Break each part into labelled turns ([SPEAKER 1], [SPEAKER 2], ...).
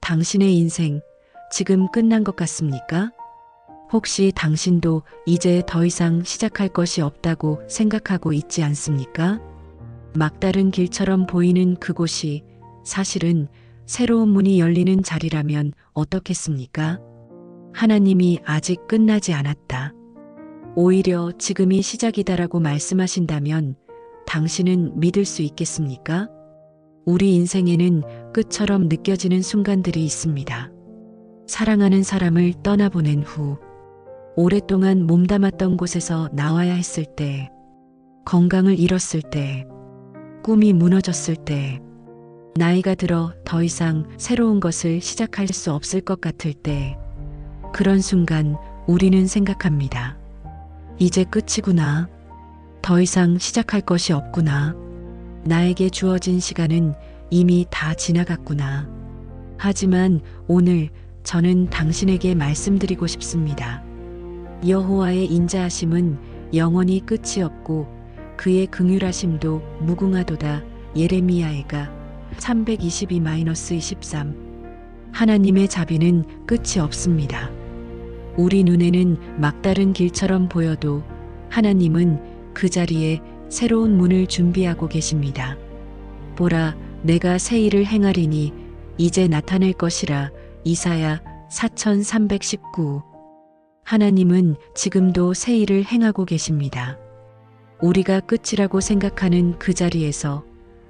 [SPEAKER 1] 당신의 인생 지금 끝난 것 같습니까? 혹시 당신도 이제 더 이상 시작할 것이 없다고 생각하고 있지 않습니까? 막다른 길처럼 보이는 그곳이 사실은 새로운 문이 열리는 자리라면 어떻겠습니까? 하나님이 아직 끝나지 않았다. 오히려 지금이 시작이다라고 말씀하신다면 당신은 믿을 수 있겠습니까? 우리 인생에는 끝처럼 느껴지는 순간들이 있습니다. 사랑하는 사람을 떠나보낸 후, 오랫동안 몸담았던 곳에서 나와야 했을 때, 건강을 잃었을 때, 꿈이 무너졌을 때, 나이가 들어 더 이상 새로운 것을 시작할 수 없을 것 같을 때, 그런 순간 우리는 생각합니다. 이제 끝이구나. 더 이상 시작할 것이 없구나. 나에게 주어진 시간은 이미 다 지나갔구나. 하지만 오늘 저는 당신에게 말씀드리고 싶습니다. 여호와의 인자하심은 영원히 끝이 없고 그의 긍휼하심도 무궁하도다. 예레미야가 322-23. 하나님의 자비는 끝이 없습니다. 우리 눈에는 막다른 길처럼 보여도 하나님은 그 자리에 새로운 문을 준비하고 계십니다. 보라, 내가 새 일을 행하리니 이제 나타낼 것이라. 이사야 4319. 하나님은 지금도 새 일을 행하고 계십니다. 우리가 끝이라고 생각하는 그 자리에서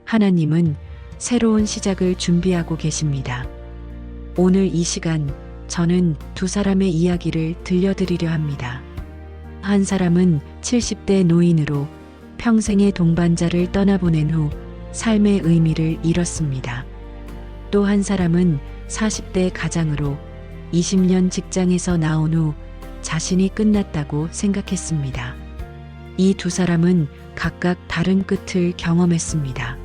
[SPEAKER 1] 하나님은 새로운 시작을 준비하고 계십니다. 오늘 이 시간 저는 두 사람의 이야기를 들려드리려 합니다. 한 사람은 70대 노인으로 평생의 동반자를 떠나보낸 후 삶의 의미를 잃었습니다. 또 한 사람은 40대 가장으로 20년 직장에서 나온 후 자신이 끝났다고 생각했습니다. 이 두 사람은 각각 다른 끝을 경험했습니다.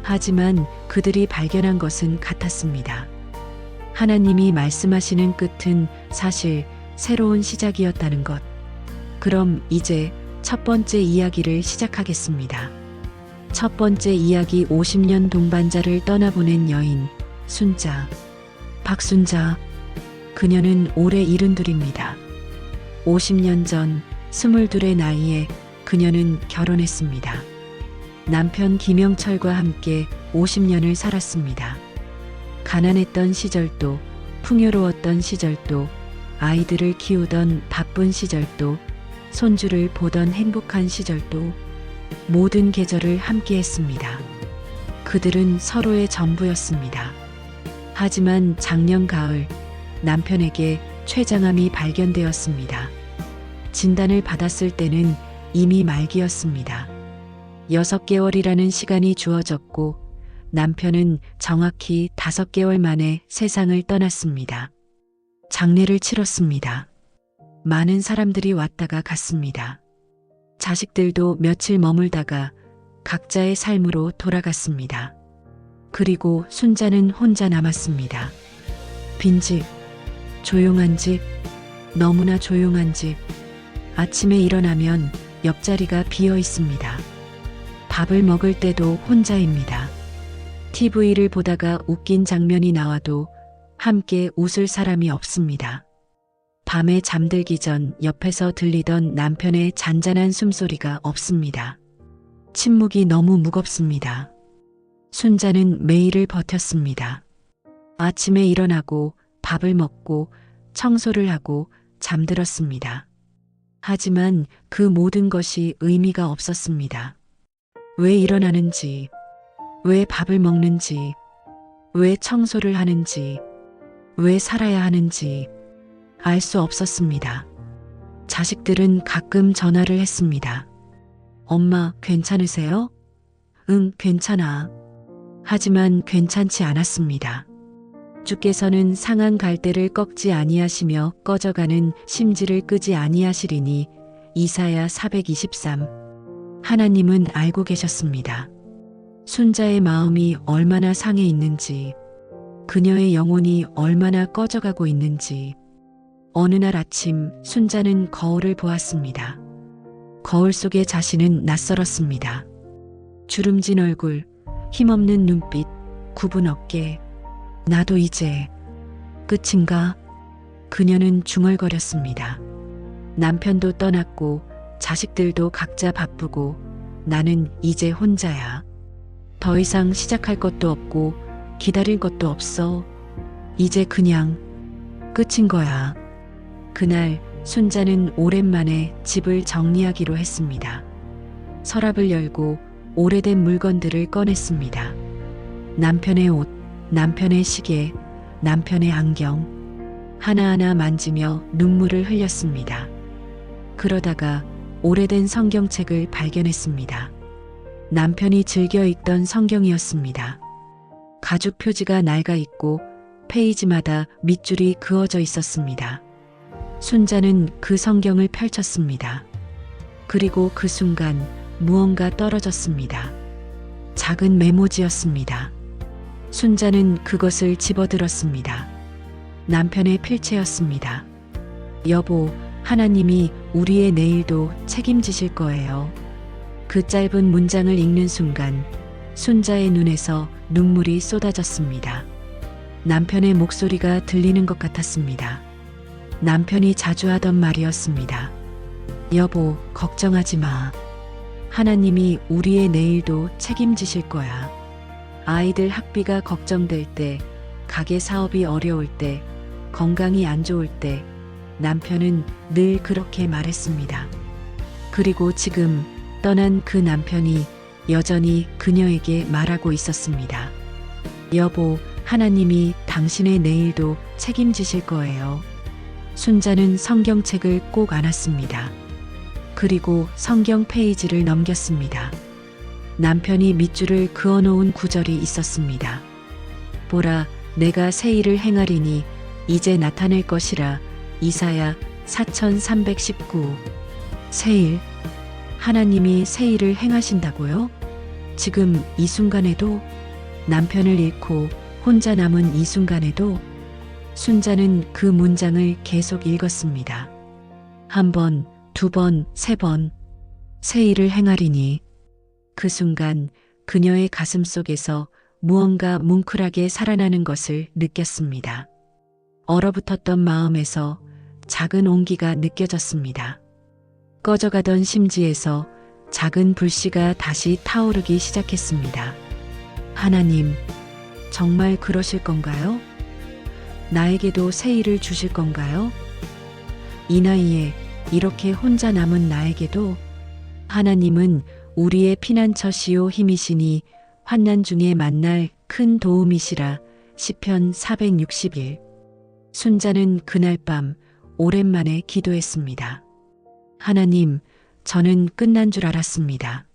[SPEAKER 1] 하지만 그들이 발견한 것은 같았습니다. 하나님이 말씀하시는 끝은 사실 새로운 시작이었다는 것. 그럼 이제 첫 번째 이야기를 시작하겠습니다. 첫 번째 이야기, 50년 동반자를 떠나보낸 여인 순자. 박순자. 그녀는 올해 72입니다. 50년 전 22의 나이에 그녀는 결혼했습니다. 남편 김영철과 함께 50년을 살았습니다. 가난했던 시절도, 풍요로웠던 시절도, 아이들을 키우던 바쁜 시절도, 손주를 보던 행복한 시절도, 모든 계절을 함께했습니다. 그들은 서로의 전부였습니다. 하지만 작년 가을 남편에게 췌장암이 발견되었습니다. 진단을 받았을 때는 이미 말기였습니다. 6개월이라는 시간이 주어졌고 남편은 정확히 5개월 만에 세상을 떠났습니다. 장례를 치렀습니다. 많은 사람들이 왔다가 갔습니다. 자식들도 며칠 머물다가 각자의 삶으로 돌아갔습니다. 그리고 순자는 혼자 남았습니다. 빈집, 조용한 집, 너무나 조용한 집. 아침에 일어나면 옆자리가 비어 있습니다. 밥을 먹을 때도 혼자입니다. TV를 보다가 웃긴 장면이 나와도 함께 웃을 사람이 없습니다. 밤에 잠들기 전 옆에서 들리던 남편의 잔잔한 숨소리가 없습니다. 침묵이 너무 무겁습니다. 순자는 매일을 버텼습니다. 아침에 일어나고 밥을 먹고 청소를 하고 잠들었습니다. 하지만 그 모든 것이 의미가 없었습니다. 왜 일어나는지, 왜 밥을 먹는지, 왜 청소를 하는지, 왜 살아야 하는지 알 수 없었습니다. 자식들은 가끔 전화를 했습니다. 엄마, 괜찮으세요? 응, 괜찮아. 하지만 괜찮지 않았습니다. 주께서는 상한 갈대를 꺾지 아니하시며 꺼져가는 심지를 끄지 아니하시리니. 이사야 423. 하나님은 알고 계셨습니다. 순자의 마음이 얼마나 상해 있는지, 그녀의 영혼이 얼마나 꺼져가고 있는지. 어느 날 아침 순자는 거울을 보았습니다. 거울 속의 자신은 낯설었습니다. 주름진 얼굴, 힘없는 눈빛, 굽은 어깨, 나도 이제 끝인가? 그녀는 중얼거렸습니다. 남편도 떠났고 자식들도 각자 바쁘고 나는 이제 혼자야. 더 이상 시작할 것도 없고 기다릴 것도 없어. 이제 그냥 끝인 거야. 그날 순자는 오랜만에 집을 정리하기로 했습니다. 서랍을 열고 오래된 물건들을 꺼냈습니다. 남편의 옷, 남편의 시계, 남편의 안경. 하나하나 만지며 눈물을 흘렸습니다. 그러다가 오래된 성경책을 발견했습니다. 남편이 즐겨 읽던 성경이었습니다. 가죽 표지가 낡아 있고 페이지마다 밑줄이 그어져 있었습니다. 순자는 그 성경을 펼쳤습니다. 그리고 그 순간 무언가 떨어졌습니다. 작은 메모지였습니다. 순자는 그것을 집어들었습니다. 남편의 필체였습니다. 여보, 하나님이 우리의 내일도 책임지실 거예요. 그 짧은 문장을 읽는 순간 순자의 눈에서 눈물이 쏟아졌습니다. 남편의 목소리가 들리는 것 같았습니다. 남편이 자주 하던 말이었습니다. 여보, 걱정하지 마. 하나님이 우리의 내일도 책임지실 거야. 아이들 학비가 걱정될 때, 가게 사업이 어려울 때, 건강이 안 좋을 때 남편은 늘 그렇게 말했습니다. 그리고 지금 떠난 그 남편이 여전히 그녀에게 말하고 있었습니다. 여보, 하나님이 당신의 내일도 책임지실 거예요. 순자는 성경책을 꼭 안았습니다. 그리고 성경 페이지를 넘겼습니다. 남편이 밑줄을 그어놓은 구절이 있었습니다. 보라, 내가 새 일을 행하리니 이제 나타낼 것이라. 이사야 4319. 새 일? 하나님이 새 일을 행하신다고요? 지금 이 순간에도? 남편을 잃고 혼자 남은 이 순간에도? 순자는 그 문장을 계속 읽었습니다. 한 번, 두 번, 세 번. 새 일을 행하리니. 그 순간 그녀의 가슴 속에서 무언가 뭉클하게 살아나는 것을 느꼈습니다. 얼어붙었던 마음에서 작은 온기가 느껴졌습니다. 꺼져가던 심지에서 작은 불씨가 다시 타오르기 시작했습니다. 하나님, 정말 그러실 건가요? 나에게도 새 일을 주실 건가요? 이 나이에 이렇게 혼자 남은 나에게도? 하나님은 우리의 피난처시요 힘이시니 환난 중에 만날 큰 도움이시라. 시편 461. 순자는 그날 밤 오랜만에 기도했습니다. 하나님, 저는 끝난 줄 알았습니다.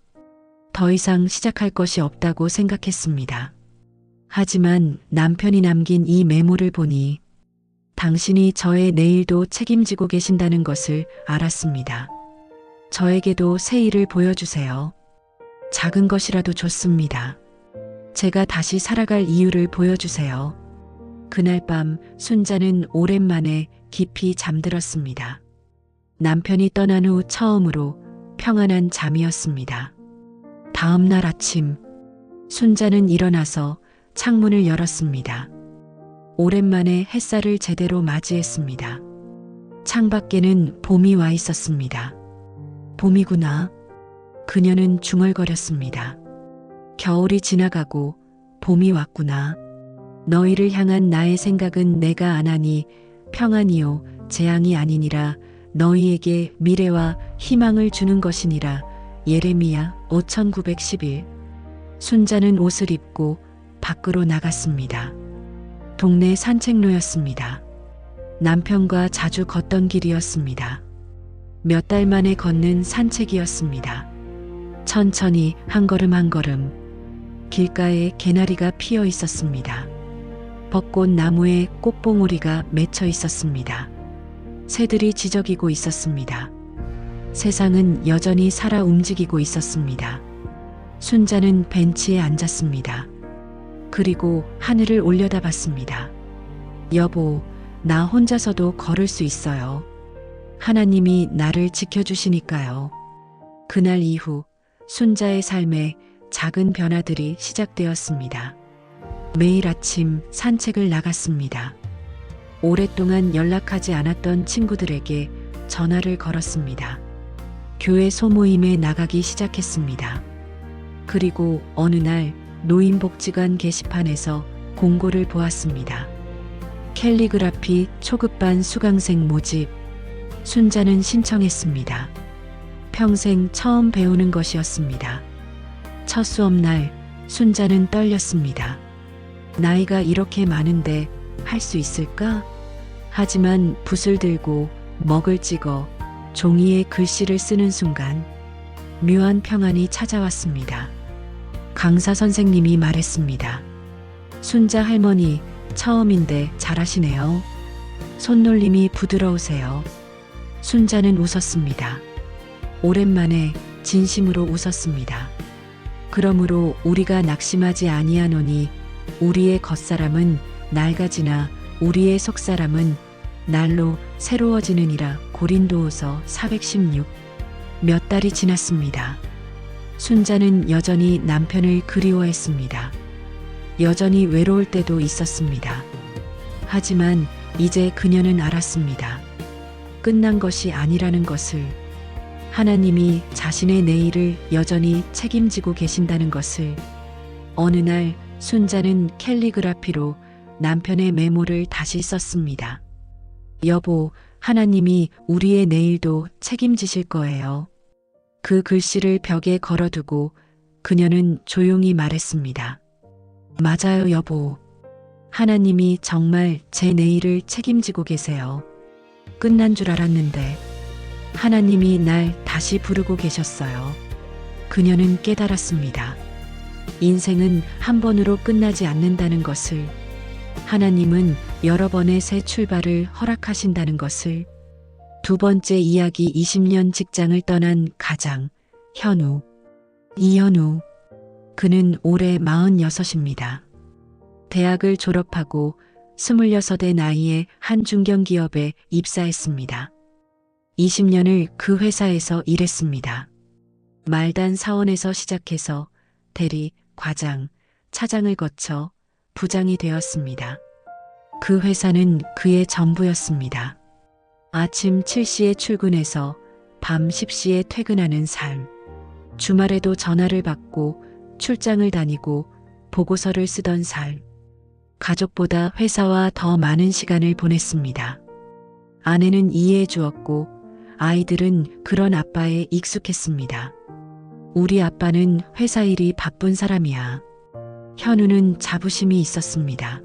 [SPEAKER 1] 더 이상 시작할 것이 없다고 생각했습니다. 하지만 남편이 남긴 이 메모를 보니 당신이 저의 내일도 책임지고 계신다는 것을 알았습니다. 저에게도 새 일을 보여주세요. 작은 것이라도 좋습니다. 제가 다시 살아갈 이유를 보여주세요. 그날 밤 순자는 오랜만에 깊이 잠들었습니다. 남편이 떠난 후 처음으로 평안한 잠이었습니다. 다음 날 아침, 순자는 일어나서 창문을 열었습니다. 오랜만에 햇살을 제대로 맞이했습니다. 창밖에는 봄이 와 있었습니다. 봄이구나. 그녀는 중얼거렸습니다. 겨울이 지나가고 봄이 왔구나. 너희를 향한 나의 생각은 내가 안하니 평안이요 재앙이 아니니라. 너희에게 미래와 희망을 주는 것이니라. 예레미야 5911. 순자는 옷을 입고 밖으로 나갔습니다. 동네 산책로였습니다. 남편과 자주 걷던 길이었습니다. 몇 달 만에 걷는 산책이었습니다. 천천히 한 걸음 한 걸음. 길가에 개나리가 피어 있었습니다. 벚꽃 나무에 꽃봉오리가 맺혀 있었습니다. 새들이 지저귀고 있었습니다. 세상은 여전히 살아 움직이고 있었습니다. 순자는 벤치에 앉았습니다. 그리고 하늘을 올려다봤습니다. 여보, 나 혼자서도 걸을 수 있어요. 하나님이 나를 지켜주시니까요. 그날 이후 순자의 삶에 작은 변화들이 시작되었습니다. 매일 아침 산책을 나갔습니다. 오랫동안 연락하지 않았던 친구들에게 전화를 걸었습니다. 교회 소모임에 나가기 시작했습니다. 그리고 어느 날 노인복지관 게시판에서 공고를 보았습니다. 캘리그라피 초급반 수강생 모집. 순자는 신청했습니다. 평생 처음 배우는 것이었습니다. 첫 수업날 순자는 떨렸습니다. 나이가 이렇게 많은데 할 수 있을까? 하지만 붓을 들고 먹을 찍어 종이에 글씨를 쓰는 순간 묘한 평안이 찾아왔습니다. 강사 선생님이 말했습니다. 순자 할머니 처음인데 잘하시네요. 손놀림이 부드러우세요. 순자는 웃었습니다. 오랜만에 진심으로 웃었습니다. 그러므로 우리가 낙심하지 아니하노니 우리의 겉사람은 낡아지나 우리의 속사람은 날로 새로워지느니라. 고린도후서 416. 몇 달이 지났습니다. 순자는 여전히 남편을 그리워했습니다. 여전히 외로울 때도 있었습니다. 하지만 이제 그녀는 알았습니다. 끝난 것이 아니라는 것을, 하나님이 자신의 내일을 여전히 책임지고 계신다는 것을. 어느 날 순자는 캘리그라피로 남편의 메모를 다시 썼습니다. 여보, 하나님이 우리의 내일도 책임지실 거예요. 그 글씨를 벽에 걸어두고 그녀는 조용히 말했습니다. 맞아요, 여보. 하나님이 정말 제 내일을 책임지고 계세요. 끝난 줄 알았는데 하나님이 날 다시 부르고 계셨어요. 그녀는 깨달았습니다. 인생은 한 번으로 끝나지 않는다는 것을, 하나님은 여러 번의 새 출발을 허락하신다는 것을. 두 번째 이야기. 20년 직장을 떠난 가장, 현우. 이현우. 그는 올해 46입니다. 대학을 졸업하고 26의 나이에 한 중견기업에 입사했습니다. 20년을 그 회사에서 일했습니다. 말단 사원에서 시작해서 대리, 과장, 차장을 거쳐 부장이 되었습니다. 그 회사는 그의 전부였습니다. 아침 7시에 출근해서 밤 10시에 퇴근하는 삶. 주말에도 전화를 받고 출장을 다니고 보고서를 쓰던 삶. 가족보다 회사와 더 많은 시간을 보냈습니다. 아내는 이해해 주었고 아이들은 그런 아빠에 익숙했습니다. 우리 아빠는 회사 일이 바쁜 사람이야. 현우는 자부심이 있었습니다.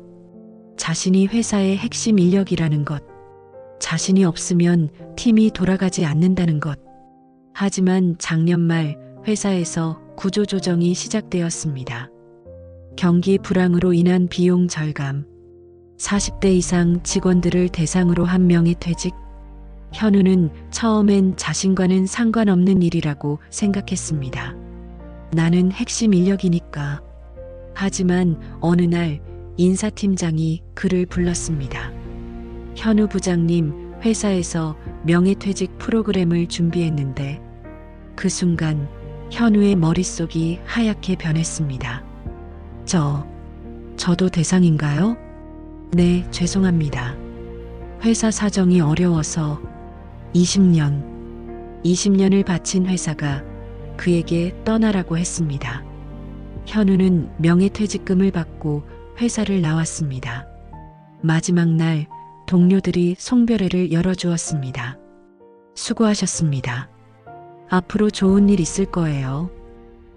[SPEAKER 1] 자신이 회사의 핵심 인력이라는 것. 자신이 없으면 팀이 돌아가지 않는다는 것. 하지만 작년 말 회사에서 구조조정이 시작되었습니다. 경기 불황으로 인한 비용 절감, 40대 이상 직원들을 대상으로 한 명의 퇴직. 현우는 처음엔 자신과는 상관없는 일이라고 생각했습니다. 나는 핵심 인력이니까. 하지만 어느 날 인사팀장이 그를 불렀습니다. 현우 부장님, 회사에서 명예퇴직 프로그램을 준비했는데. 그 순간 현우의 머릿속이 하얗게 변했습니다. 저도 대상인가요? 네, 죄송합니다. 회사 사정이 어려워서. 20년을 바친 회사가 그에게 떠나라고 했습니다. 현우는 명예퇴직금을 받고 회사를 나왔습니다. 마지막 날 동료들이 송별회를 열어주었습니다. 수고하셨습니다. 앞으로 좋은 일 있을 거예요.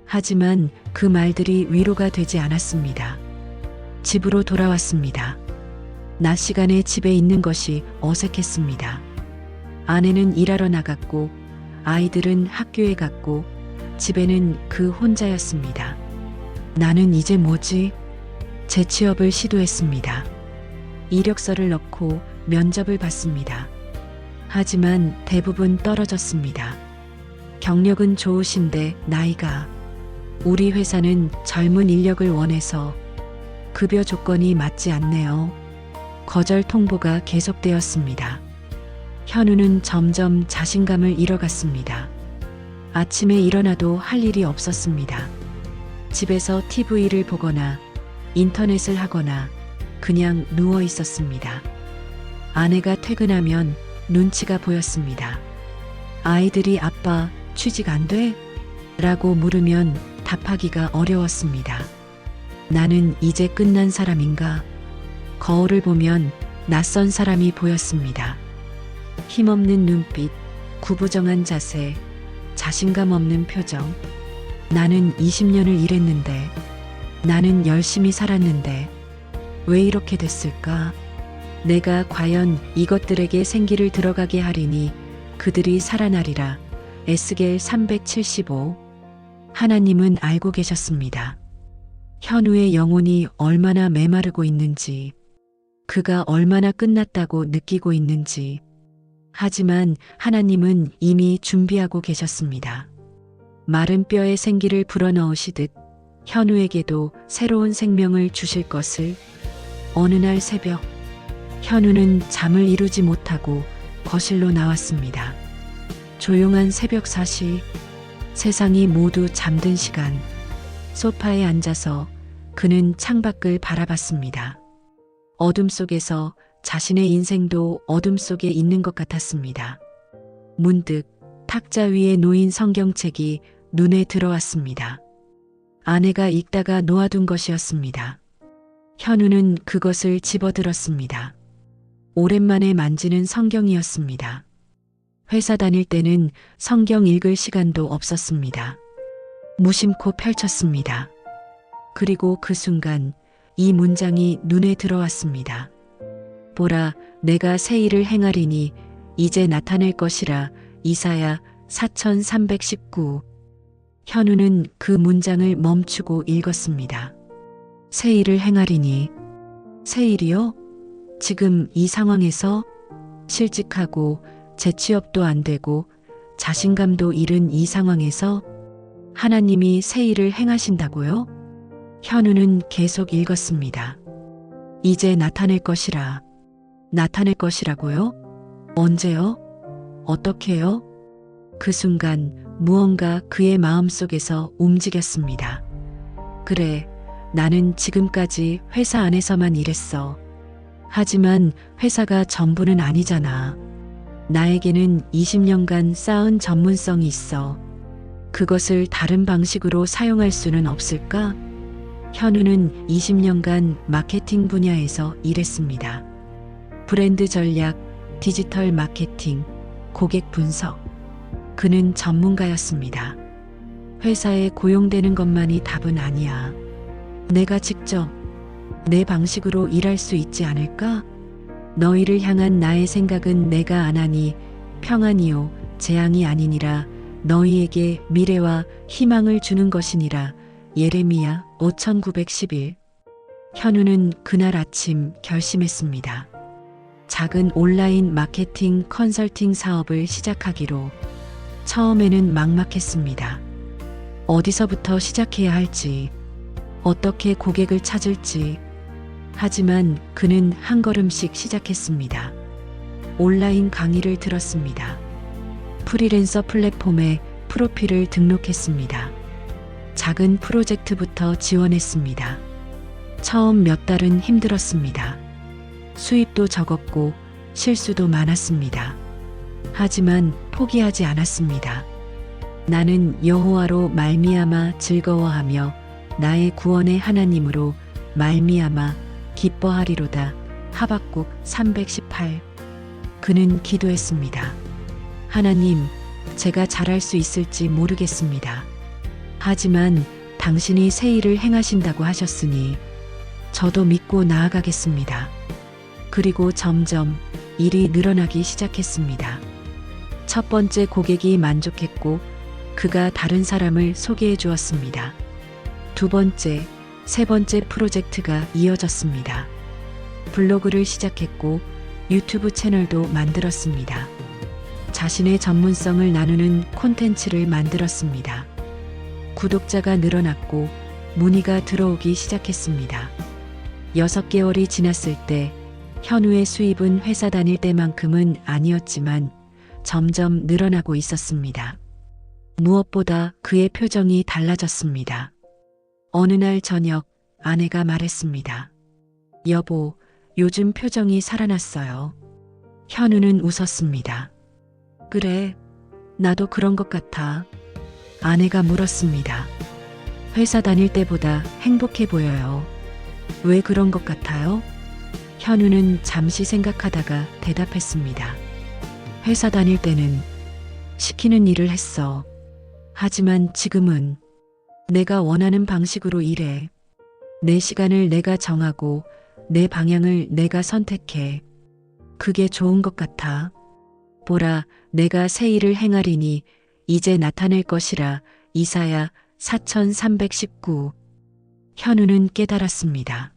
[SPEAKER 1] 하지만 그 말들이 위로가 되지 않았습니다. 집으로 돌아왔습니다. 낮 시간에 집에 있는 것이 어색했습니다. 아내는 일하러 나갔고 아이들은 학교에 갔고 집에는 그 혼자였습니다. 나는 이제 뭐지? 재취업을 시도했습니다. 이력서를 넣고 면접을 봤습니다. 하지만 대부분 떨어졌습니다. 경력은 좋으신데 나이가. 우리 회사는 젊은 인력을 원해서 급여 조건이 맞지 않네요. 거절 통보가 계속되었습니다. 현우는 점점 자신감을 잃어갔습니다. 아침에 일어나도 할 일이 없었습니다. 집에서 TV를 보거나 인터넷을 하거나 그냥 누워 있었습니다. 아내가 퇴근하면 눈치가 보였습니다. 아이들이 아빠 취직 안 돼? 라고 물으면 답하기가 어려웠습니다. 나는 이제 끝난 사람인가? 거울을 보면 낯선 사람이 보였습니다. 힘없는 눈빛, 구부정한 자세, 자신감 없는 표정. 나는 20년을 일했는데, 나는 열심히 살았는데, 왜 이렇게 됐을까? 내가 과연 이것들에게 생기를 들어가게 하리니 그들이 살아나리라. 에스겔 375. 하나님은 알고 계셨습니다. 현우의 영혼이 얼마나 메마르고 있는지, 그가 얼마나 끝났다고 느끼고 있는지. 하지만 하나님은 이미 준비하고 계셨습니다. 마른 뼈에 생기를 불어넣으시듯 현우에게도 새로운 생명을 주실 것을. 어느 날 새벽, 현우는 잠을 이루지 못하고 거실로 나왔습니다. 조용한 새벽 4시, 세상이 모두 잠든 시간. 소파에 앉아서 그는 창밖을 바라봤습니다. 어둠 속에서 자신의 인생도 어둠 속에 있는 것 같았습니다. 문득 탁자 위에 놓인 성경책이 눈에 들어왔습니다. 아내가 읽다가 놓아둔 것이었습니다. 현우는 그것을 집어들었습니다. 오랜만에 만지는 성경이었습니다. 회사 다닐 때는 성경 읽을 시간도 없었습니다. 무심코 펼쳤습니다. 그리고 그 순간 이 문장이 눈에 들어왔습니다. 보라, 내가 새 일을 행하리니 이제 나타낼 것이라. 이사야 4319. 현우는 그 문장을 멈추고 읽었습니다. 새 일을 행하리니. 새 일이요? 지금 이 상황에서? 실직하고 재취업도 안 되고 자신감도 잃은 이 상황에서 하나님이 새 일을 행하신다고요? 현우는 계속 읽었습니다. 이제 나타낼 것이라. 나타낼 것이라고요? 언제요? 어떻게요? 그 순간 무언가 그의 마음속에서 움직였습니다. 그래, 나는 지금까지 회사 안에서만 일했어. 하지만 회사가 전부는 아니잖아. 나에게는 20년간 쌓은 전문성이 있어. 그것을 다른 방식으로 사용할 수는 없을까? 현우는 20년간 마케팅 분야에서 일했습니다. 브랜드 전략, 디지털 마케팅, 고객 분석. 그는 전문가였습니다. 회사에 고용되는 것만이 답은 아니야. 내가 직접 내 방식으로 일할 수 있지 않을까? 너희를 향한 나의 생각은 내가 안 하니 평안이요 재앙이 아니니라. 너희에게 미래와 희망을 주는 것이니라. 예레미야 5911. 현우는 그날 아침 결심했습니다. 작은 온라인 마케팅 컨설팅 사업을 시작하기로. 처음에는 막막했습니다. 어디서부터 시작해야 할지, 어떻게 고객을 찾을지. 하지만 그는 한 걸음씩 시작했습니다. 온라인 강의를 들었습니다. 프리랜서 플랫폼에 프로필을 등록했습니다. 작은 프로젝트부터 지원했습니다. 처음 몇 달은 힘들었습니다. 수입도 적었고 실수도 많았습니다. 하지만 포기하지 않았습니다. 나는 여호와로 말미암아 즐거워하며 나의 구원의 하나님으로 말미암아 기뻐하리로다. 하박국 318. 그는 기도했습니다. 하나님, 제가 잘할 수 있을지 모르겠습니다. 하지만 당신이 새 일을 행하신다고 하셨으니 저도 믿고 나아가겠습니다. 그리고 점점 일이 늘어나기 시작했습니다. 첫 번째 고객이 만족했고 그가 다른 사람을 소개해 주었습니다. 두 번째, 세 번째 프로젝트가 이어졌습니다. 블로그를 시작했고 유튜브 채널도 만들었습니다. 자신의 전문성을 나누는 콘텐츠를 만들었습니다. 구독자가 늘어났고 문의가 들어오기 시작했습니다. 6개월이 지났을 때 현우의 수입은 회사 다닐 때만큼은 아니었지만 점점 늘어나고 있었습니다. 무엇보다 그의 표정이 달라졌습니다. 어느 날 저녁 아내가 말했습니다. 여보, 요즘 표정이 살아났어요. 현우는 웃었습니다. 그래, 나도 그런 것 같아. 아내가 물었습니다. 회사 다닐 때보다 행복해 보여요. 왜 그런 것 같아요? 현우는 잠시 생각하다가 대답했습니다. 회사 다닐 때는 시키는 일을 했어. 하지만 지금은 내가 원하는 방식으로 일해. 내 시간을 내가 정하고 내 방향을 내가 선택해. 그게 좋은 것 같아. 보라, 내가 새 일을 행하리니 이제 나타낼 것이라. 이사야 4319. 현우는 깨달았습니다.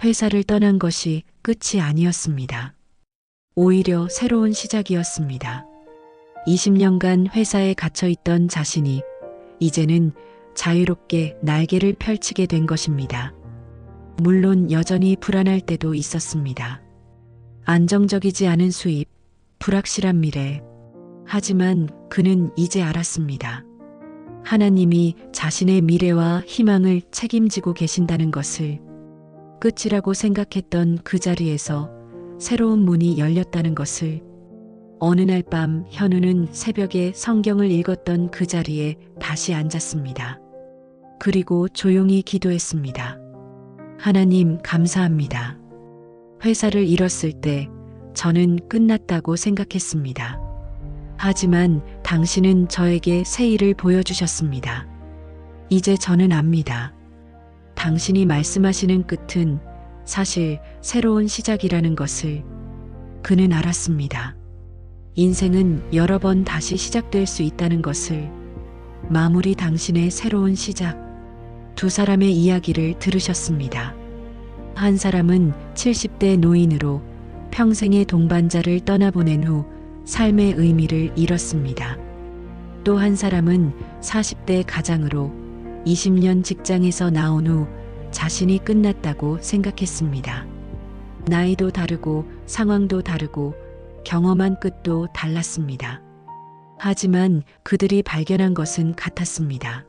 [SPEAKER 1] 회사를 떠난 것이 끝이 아니었습니다. 오히려 새로운 시작이었습니다. 20년간 회사에 갇혀있던 자신이 이제는 자유롭게 날개를 펼치게 된 것입니다. 물론 여전히 불안할 때도 있었습니다. 안정적이지 않은 수입, 불확실한 미래. 하지만 그는 이제 알았습니다. 하나님이 자신의 미래와 희망을 책임지고 계신다는 것을. 끝이라고 생각했던 그 자리에서 새로운 문이 열렸다는 것을. 어느 날 밤 현우는 새벽에 성경을 읽었던 그 자리에 다시 앉았습니다. 그리고 조용히 기도했습니다. 하나님, 감사합니다. 회사를 잃었을 때 저는 끝났다고 생각했습니다. 하지만 당신은 저에게 새 일을 보여주셨습니다. 이제 저는 압니다. 당신이 말씀하시는 끝은 사실 새로운 시작이라는 것을. 그는 알았습니다. 인생은 여러 번 다시 시작될 수 있다는 것을. 마무리 당신의 새로운 시작. 두 사람의 이야기를 들으셨습니다. 한 사람은 70대 노인으로 평생의 동반자를 떠나보낸 후 삶의 의미를 잃었습니다. 또 한 사람은 40대 가장으로 20년 직장에서 나온 후 자신이 끝났다고 생각했습니다. 나이도 다르고 상황도 다르고 경험한 끝도 달랐습니다. 하지만 그들이 발견한 것은 같았습니다.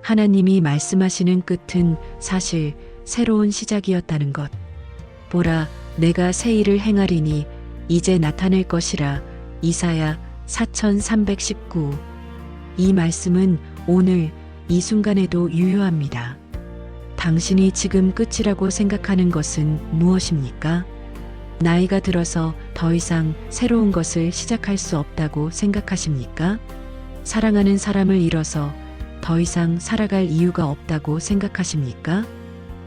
[SPEAKER 1] 하나님이 말씀하시는 끝은 사실 새로운 시작이었다는 것. 보라, 내가 새 일을 행하리니 이제 나타낼 것이라. 이사야 4319. 이 말씀은 오늘 이 순간에도 유효합니다. 당신이 지금 끝이라고 생각하는 것은 무엇입니까? 나이가 들어서 더 이상 새로운 것을 시작할 수 없다고 생각하십니까? 사랑하는 사람을 잃어서 더 이상 살아갈 이유가 없다고 생각하십니까?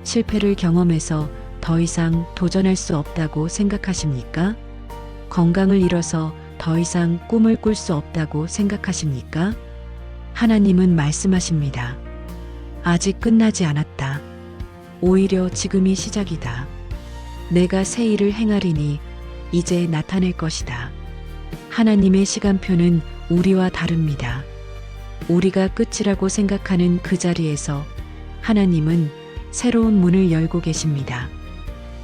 [SPEAKER 1] 실패를 경험해서 더 이상 도전할 수 없다고 생각하십니까? 건강을 잃어서 더 이상 꿈을 꿀 수 없다고 생각하십니까? 하나님은 말씀하십니다. 아직 끝나지 않았다. 오히려 지금이 시작이다. 내가 새 일을 행하리니 이제 나타낼 것이다. 하나님의 시간표는 우리와 다릅니다. 우리가 끝이라고 생각하는 그 자리에서 하나님은 새로운 문을 열고 계십니다.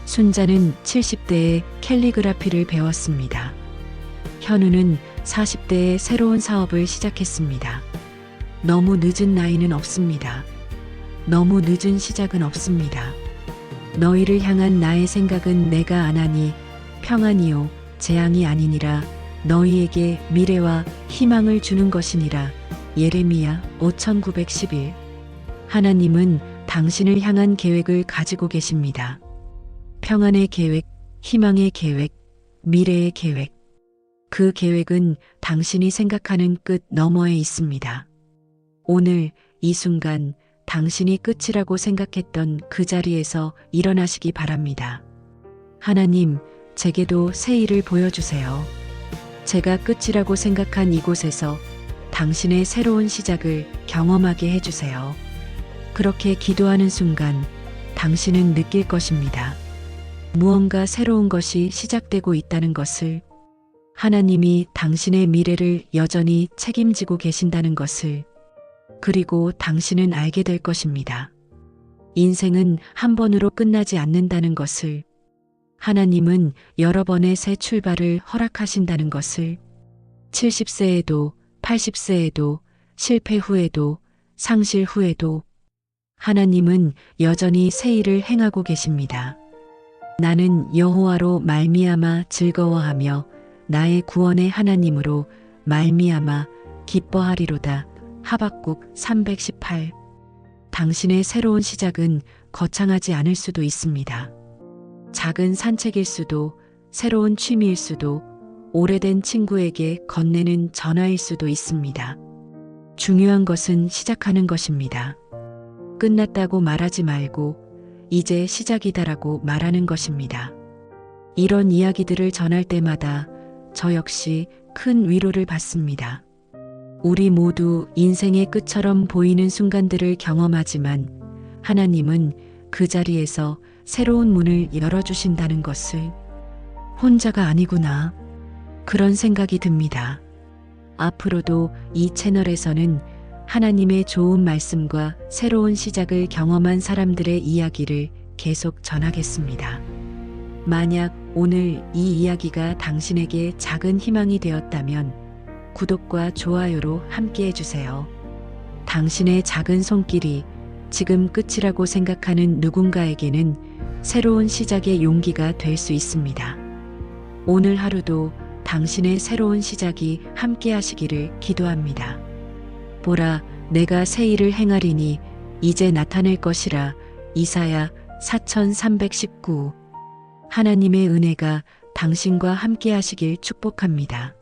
[SPEAKER 1] 순자는 70대에 캘리그라피를 배웠습니다. 현우는 40대에 새로운 사업을 시작했습니다. 너무 늦은 나이는 없습니다. 너무 늦은 시작은 없습니다. 너희를 향한 나의 생각은 내가 안하니 평안이요 재앙이 아니니라. 너희에게 미래와 희망을 주는 것이니라. 예레미야 5911. 하나님은 당신을 향한 계획을 가지고 계십니다. 평안의 계획, 희망의 계획, 미래의 계획. 그 계획은 당신이 생각하는 끝 너머에 있습니다. 오늘 이 순간 당신이 끝이라고 생각했던 그 자리에서 일어나시기 바랍니다. 하나님, 제게도 새 일을 보여주세요. 제가 끝이라고 생각한 이곳에서 당신의 새로운 시작을 경험하게 해주세요. 그렇게 기도하는 순간 당신은 느낄 것입니다. 무언가 새로운 것이 시작되고 있다는 것을. 하나님이 당신의 미래를 여전히 책임지고 계신다는 것을. 그리고 당신은 알게 될 것입니다. 인생은 한 번으로 끝나지 않는다는 것을. 하나님은 여러 번의 새 출발을 허락하신다는 것을. 70세에도 80세에도 실패 후에도 상실 후에도 하나님은 여전히 새 일을 행하고 계십니다. 나는 여호와로 말미암아 즐거워하며 나의 구원의 하나님으로 말미암아 기뻐하리로다. 하박국 318. 당신의 새로운 시작은 거창하지 않을 수도 있습니다. 작은 산책일 수도, 새로운 취미일 수도, 오래된 친구에게 건네는 전화일 수도 있습니다. 중요한 것은 시작하는 것입니다. 끝났다고 말하지 말고 이제 시작이다라고 말하는 것입니다. 이런 이야기들을 전할 때마다 저 역시 큰 위로를 받습니다. 우리 모두 인생의 끝처럼 보이는 순간들을 경험하지만 하나님은 그 자리에서 새로운 문을 열어주신다는 것을 혼자가 아니구나. 그런 생각이 듭니다. 앞으로도 이 채널에서는 하나님의 좋은 말씀과 새로운 시작을 경험한 사람들의 이야기를 계속 전하겠습니다. 만약 오늘 이 이야기가 당신에게 작은 희망이 되었다면 구독과 좋아요로 함께 해주세요. 당신의 작은 손길이 지금 끝이라고 생각하는 누군가에게는 새로운 시작의 용기가 될 수 있습니다. 오늘 하루도 당신의 새로운 시작이 함께 하시기를 기도합니다. 보라, 내가 새 일을 행하리니 이제 나타낼 것이라. 이사야 4319. 하나님의 은혜가 당신과 함께 하시길 축복합니다.